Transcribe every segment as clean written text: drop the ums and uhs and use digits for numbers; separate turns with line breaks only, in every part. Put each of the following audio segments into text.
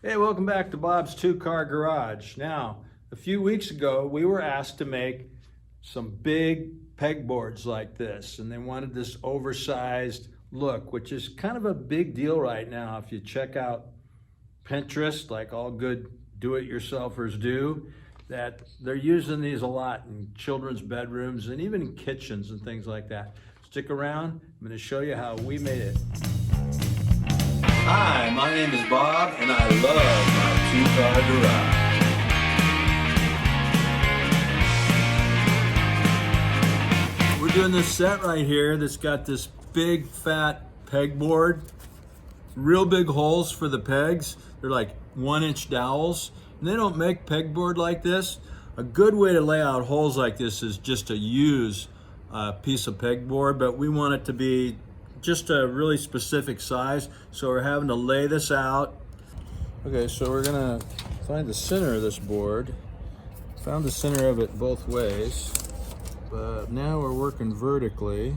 Hey, welcome back to Bob's Two-Car Garage. Now, a few weeks ago, we were asked to make some big pegboards like this, and they wanted this oversized look, which is kind of a big deal right now. If you check out Pinterest, like all good do-it-yourselfers do, that they're using these a lot in children's bedrooms and even in kitchens and things like that. Stick around, I'm going to show you how we made it.
Hi, my name is Bob, and I love my two-car garage.
We're doing this set right here that's got this big fat pegboard, real big holes for the pegs. They're like 1-inch dowels, and they don't make pegboard like this. A good way to lay out holes like this is just to use a piece of pegboard, but we want it to be just a really specific size, so we're having to lay this out. Okay, so we're gonna find the center of this board. Found the center of it both ways, but now we're working vertically,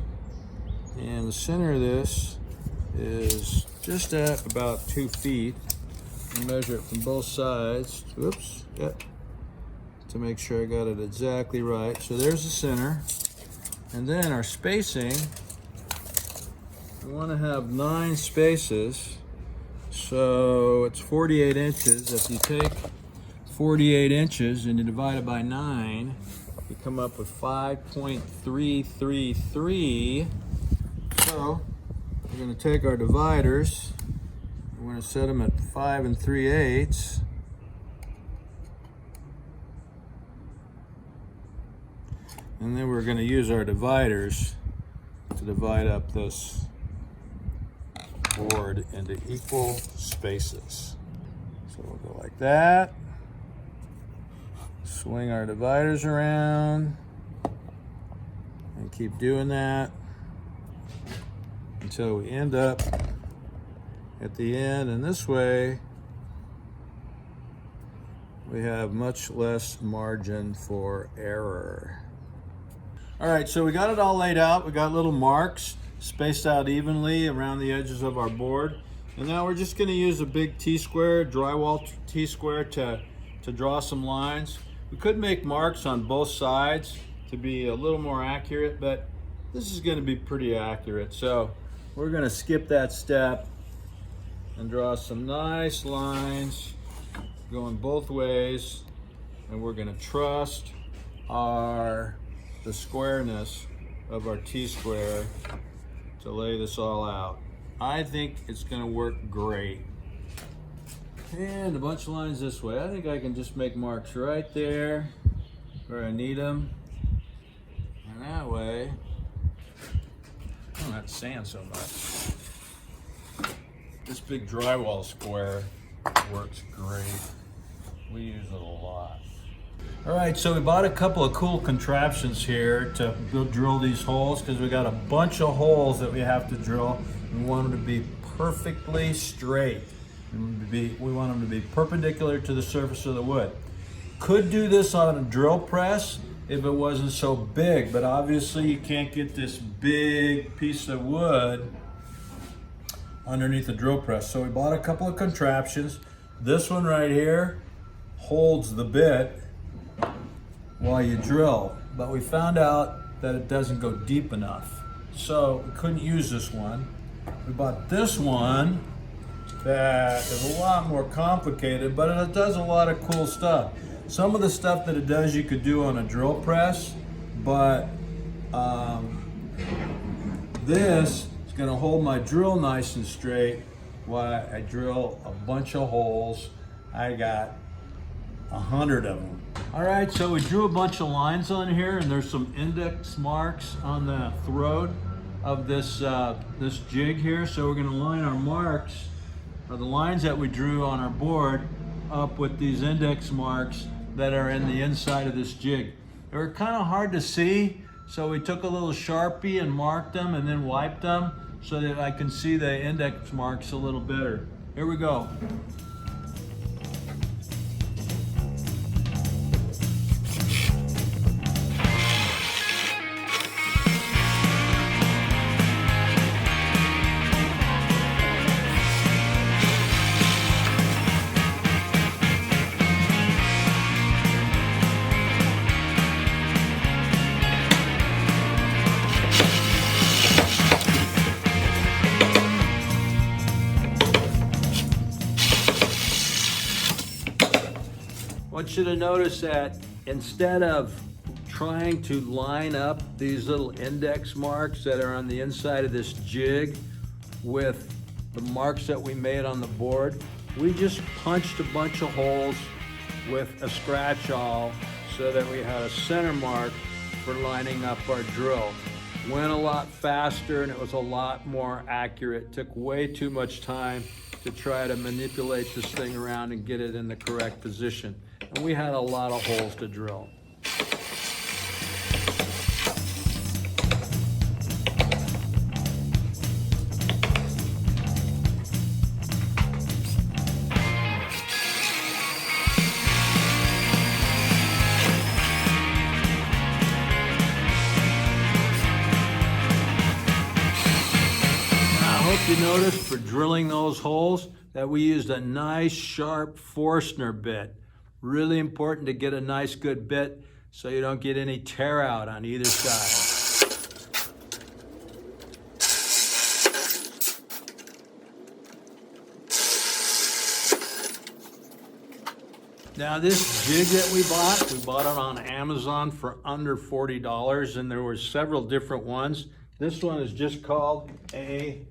and the center of this is just at about 2 feet. And measure it from both sides. Whoops, yep, to make sure I got it exactly right. So there's the center, and then our spacing, we want to have 9 spaces, so it's 48 inches. If you take 48 inches and you divide it by 9, you come up with 5.333. So we're going to take our dividers, we're going to set them at 5 3/8. And then we're going to use our dividers to divide up this board into equal spaces. So we'll go like that. Swing our dividers around and keep doing that until we end up at the end, and this way we have much less margin for error. All right, so we got it all laid out. We got little marks spaced out evenly around the edges of our board. And now we're just gonna use a big T-square, drywall T-square to draw some lines. We could make marks on both sides to be a little more accurate, but this is gonna be pretty accurate. So we're gonna skip that step and draw some nice lines going both ways. And we're gonna trust the squareness of our T-square to lay this all out. I think it's gonna work great. And a bunch of lines this way. I think I can just make marks right there where I need them. And that way, I don't have to sand so much. This big drywall square works great. We use it a lot. All right, so we bought a couple of cool contraptions here to drill these holes, because we got a bunch of holes that we have to drill. We want them to be perfectly straight. We want them to be perpendicular to the surface of the wood. Could do this on a drill press if it wasn't so big, but obviously you can't get this big piece of wood underneath the drill press. So we bought a couple of contraptions. This one right here holds the bit while you drill, but we found out that it doesn't go deep enough, so we couldn't use this one. We bought this one that is a lot more complicated, but it does a lot of cool stuff. Some of the stuff that it does you could do on a drill press, but this is going to hold my drill nice and straight while I drill a bunch of holes. I got 100 of them. All right, so we drew a bunch of lines on here, and there's some index marks on the throat of this this jig here. So we're going to line our marks, or the lines that we drew on our board, up with these index marks that are in the inside of this jig. They were kind of hard to see, so we took a little Sharpie and marked them and then wiped them so that I can see the index marks a little better. Here we go. want you to notice that instead of trying to line up these little index marks that are on the inside of this jig with the marks that we made on the board, we just punched a bunch of holes with a scratch awl so that we had a center mark for lining up our drill. Went a lot faster and it was a lot more accurate. Took way too much time to try to manipulate this thing around and get it in the correct position. And we had a lot of holes to drill. You noticed for drilling those holes that we used a nice sharp Forstner bit. Really important to get a nice good bit so you don't get any tear out on either side. Now this jig that we bought it on Amazon for under $40, and there were several different ones. This one is just called a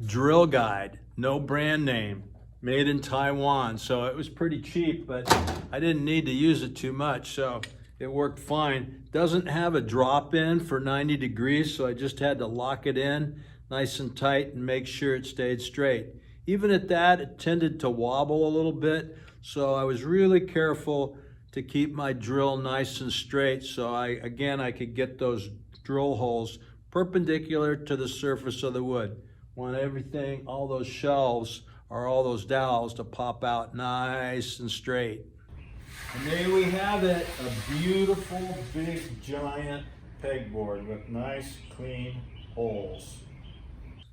drill guide, no brand name, made in Taiwan. So it was pretty cheap, but I didn't need to use it too much, so it worked fine. Doesn't have a drop in for 90 degrees, so I just had to lock it in nice and tight and make sure it stayed straight. Even at that, it tended to wobble a little bit, so I was really careful to keep my drill nice and straight so I could get those drill holes perpendicular to the surface of the wood. Want everything, all those shelves or all those dowels to pop out nice and straight. And there we have it, a beautiful big giant pegboard with nice clean holes.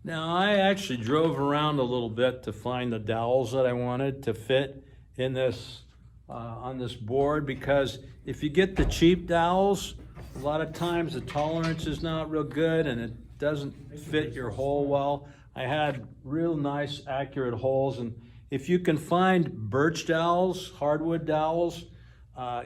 Now I actually drove around a little bit to find the dowels that I wanted to fit in this on this board, because if you get the cheap dowels, a lot of times the tolerance is not real good and it doesn't fit your hole well. I had real nice accurate holes, and if you can find birch dowels, hardwood dowels,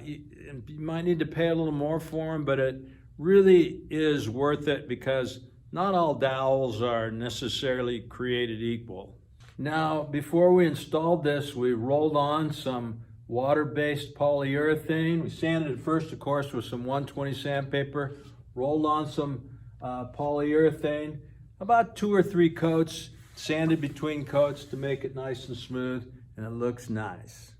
you might need to pay a little more for them, but it really is worth it because not all dowels are necessarily created equal. Now, before we installed this, we rolled on some water-based polyurethane. We sanded it first, of course, with some 120 sandpaper, rolled on some polyurethane, about 2 or 3 coats, sanded between coats to make it nice and smooth, and it looks nice.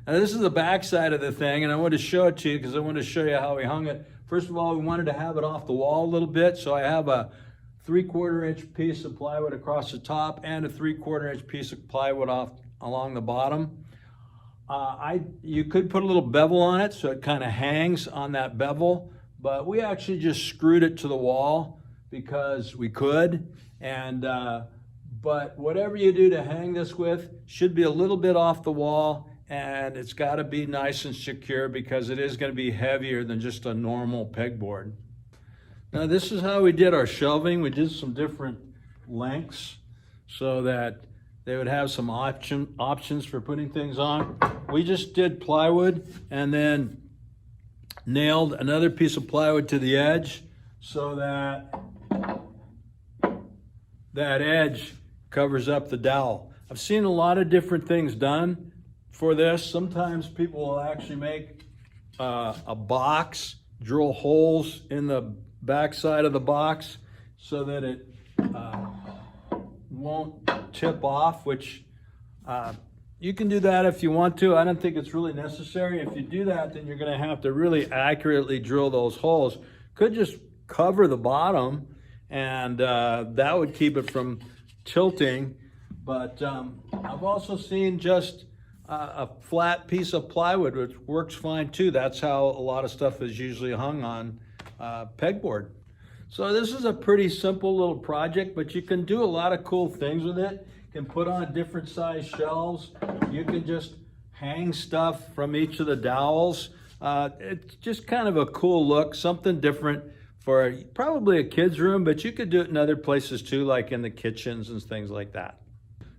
Now this is the back side of the thing, and I wanted to show it to you because I wanted to show you how we hung it. First of all, we wanted to have it off the wall a little bit, so I have a 3/4 inch piece of plywood across the top and a 3/4 inch piece of plywood along the bottom. You could put a little bevel on it so it kind of hangs on that bevel, but we actually just screwed it to the wall because we could. And but whatever you do to hang this with should be a little bit off the wall, and it's got to be nice and secure because it is going to be heavier than just a normal pegboard. Now this is how we did our shelving. We did some different lengths so that they would have some options for putting things on. We just did plywood and then nailed another piece of plywood to the edge so that that edge covers up the dowel. I've seen a lot of different things done for this. Sometimes people will actually make a box, drill holes in the back side of the box so that it won't tip off, which you can do that if you want to. I don't think it's really necessary. If you do that, then you're going to have to really accurately drill those holes. Could just cover the bottom, and that would keep it from tilting. But I've also seen just a flat piece of plywood, which works fine too. That's how a lot of stuff is usually hung on pegboard. So this is a pretty simple little project, but you can do a lot of cool things with it. You can put on different size shelves. You can just hang stuff from each of the dowels. It's just kind of a cool look, something different for probably a kid's room, but you could do it in other places too, like in the kitchens and things like that.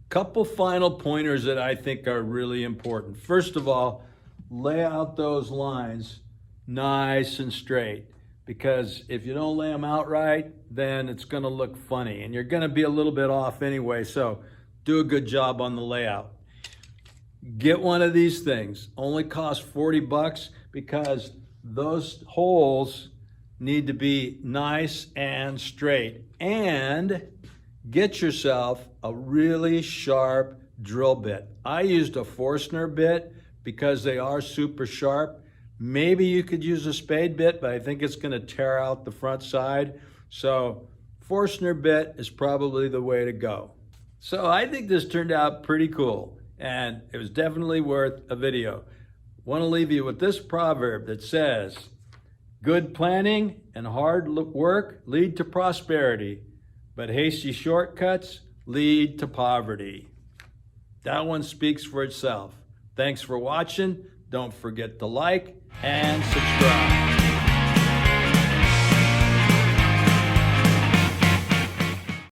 Couple final pointers that I think are really important. First of all, lay out those lines nice and straight, because if you don't lay them out right, then it's going to look funny and you're going to be a little bit off anyway. So do a good job on the layout. Get one of these things. Only cost 40 bucks because those holes need to be nice and straight. And get yourself a really sharp drill bit. I used a Forstner bit because they are super sharp. Maybe you could use a spade bit, but I think it's going to tear out the front side. So Forstner bit is probably the way to go. So I think this turned out pretty cool, and it was definitely worth a video. Want to leave you with this proverb that says, good planning and hard work lead to prosperity, but hasty shortcuts lead to poverty. That one speaks for itself. Thanks for watching. Don't forget to like and subscribe.